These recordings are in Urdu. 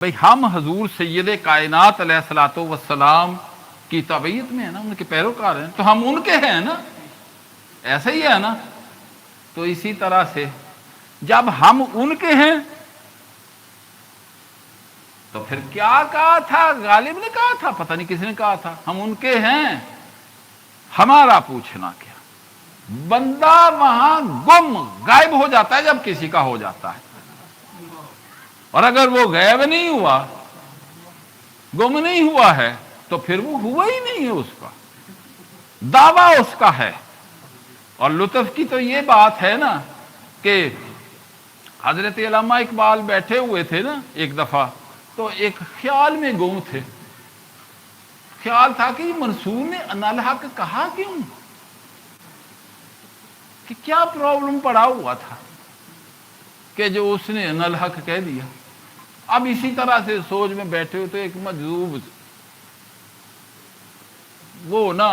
بھئی ہم حضور سید کائنات علیہ الصلوۃ والسلام کی تابعیت میں ہیں نا، ان کے پیروکار ہیں، تو ہم ان کے ہیں نا، ایسا ہی ہے نا۔ تو اسی طرح سے جب ہم ان کے ہیں تو پھر کیا کہا تھا؟ غالب نے کہا تھا، پتہ نہیں کس نے کہا تھا، ہم ان کے ہیں، ہمارا پوچھنا کیا۔ بندہ وہاں گم غائب ہو جاتا ہے جب کسی کا ہو جاتا ہے، اور اگر وہ غائب نہیں ہوا، گم نہیں ہوا ہے، تو پھر وہ ہوا ہی نہیں ہے، اس کا دعویٰ اس کا ہے۔ اور لطف کی تو یہ بات ہے نا کہ حضرت علامہ اقبال بیٹھے ہوئے تھے نا ایک دفعہ، تو ایک خیال میں گم تھے۔ خیال تھا کہ منصور نے انالحق کہا کیوں، کہ کیا پرابلم پڑا ہوا تھا کہ جو اس نے انالحق کہہ دیا۔ اب اسی طرح سے سوچ میں بیٹھے ہوئے تو ایک مجذوب وہ نا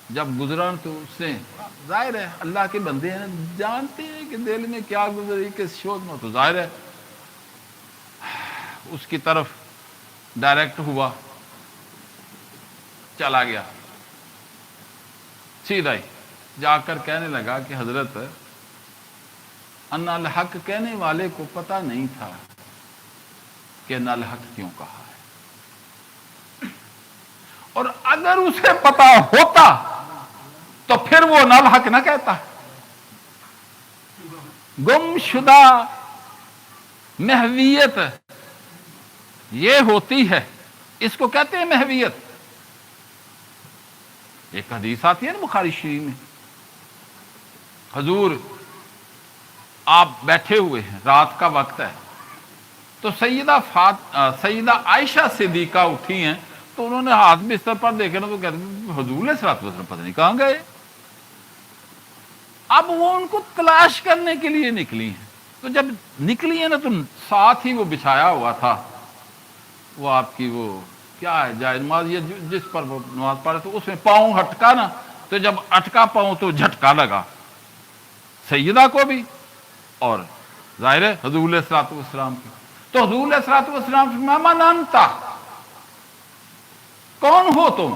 جب گزرا تو اس نے، ظاہر ہے اللہ کے بندے ہیں، جانتے ہیں کہ دل میں کیا گزری کس شوق میں، تو ظاہر ہے اس کی طرف ڈائریکٹ ہوا، چلا گیا سیدھا ہی جا کر کہنے لگا کہ حضرت ان الحق کہنے والے کو پتہ نہیں تھا کہ ان الحق کیوں کہا ہے، اور اگر اسے پتہ ہوتا تو پھر وہ ان الحق نہ کہتا۔ گم شدہ محویت یہ ہوتی ہے، اس کو کہتے ہیں محویت۔ ایک حدیث آتی ہے نا بخاری شریف میں، حضور آپ بیٹھے ہوئے ہیں، رات کا وقت ہے، تو سیدہ عائشہ صدیقہ اٹھی ہیں، تو انہوں نے ہاتھ بستر پر دیکھے نا، تو کہتے ہیں حضور علیہ الصلوۃ والسلام پتہ نہیں کہاں گئے۔ اب وہ ان کو تلاش کرنے کے لیے نکلی ہیں، تو جب نکلی ہیں نا تو ساتھ ہی وہ بچھایا ہوا تھا، وہ آپ کی وہ کیا ہے جائے نماز، یہ جس پر وہ نماز پڑھے، تو اس میں پاؤں ہٹکا نا، تو جب اٹکا پاؤں تو جھٹکا لگا سیدہ کو بھی، اور ظاہر ہے حضور علیہ الصلوۃ والسلام کی۔ تو حضور علیہ الصلوۃ والسلام فرمایا من انت، کون ہو تم؟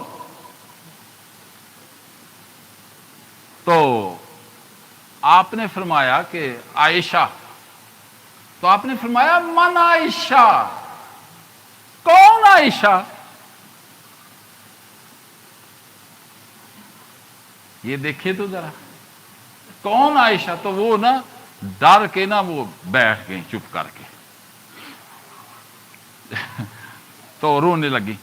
تو آپ نے فرمایا کہ عائشہ، تو آپ نے فرمایا من عائشہ، کون عائشہ؟ یہ دیکھیں تو ذرا کون عائشہ، تو وہ نا ڈر کے نا وہ بیٹھ گئی چپ کر کے، تو رونے لگی۔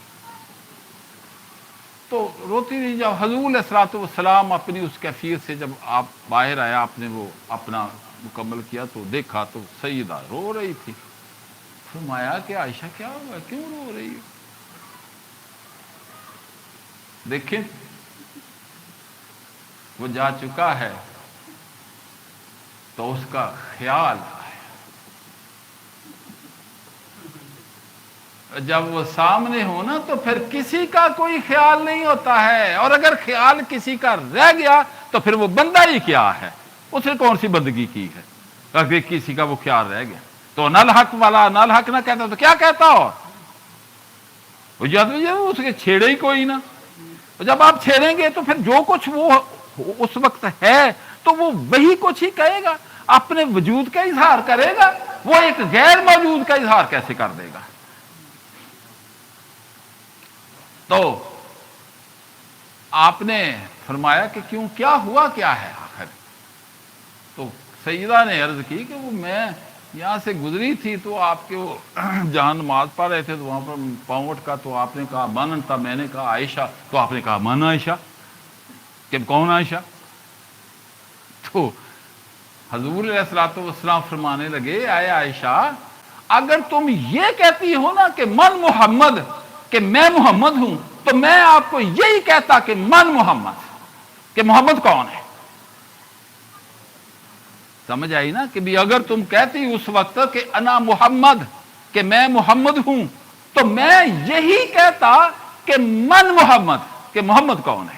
تو روتی رہی، جب حضور علیہ الصلوۃ والسلام اپنی اس کیفیت سے جب آپ باہر آیا، آپ نے وہ اپنا مکمل کیا، تو دیکھا تو سیدہ رو رہی تھی۔ فرمایا کہ عائشہ کیا ہوا، کیوں رو رہی ہو؟ دیکھیں وہ جا چکا ہے تو اس کا خیال آیا، جب وہ سامنے ہو نا تو پھر کسی کا کوئی خیال نہیں ہوتا ہے، اور اگر خیال کسی کا رہ گیا تو پھر وہ بندہ ہی کیا ہے، اس نے کون سی بندگی کی ہے اگر کسی کا وہ خیال رہ گیا۔ تو نل حق والا نل حق نہ کہتا تو کیا کہتا ہو؟ اس کے چھیڑے ہی کوئی نہ، جب آپ چھیڑیں گے تو پھر جو کچھ وہ اس وقت ہے تو وہ وہی کچھ ہی کہے گا، اپنے وجود کا اظہار کرے گا، وہ ایک غیر موجود کا اظہار کیسے کر دے گا؟ تو آپ نے فرمایا کہ کیوں، کیا ہوا کیا ہے آخر؟ تو سیدہ نے عرض کی کہ وہ میں یہاں سے گزری تھی تو آپ کے وہ جہاں نماز پڑھ رہے تھے تو وہاں پر پاؤں اٹکا، تو آپ نے کہا من انت، میں نے کہا عائشہ، تو آپ نے کہا من عائشہ، کہ کون عائشہ؟ تو حضور علیہ الصلوۃ والسلام فرمانے لگے اے عائشہ، اگر تم یہ کہتی ہو نا کہ من محمد، کہ میں محمد ہوں، تو میں آپ کو یہی کہتا کہ من محمد، کہ محمد کون ہے۔ سمجھ آئی نا کہ بھی اگر تم کہتی اس وقت کہ انا محمد، کہ میں محمد ہوں، تو میں یہی کہتا کہ من محمد، کہ محمد کون ہے۔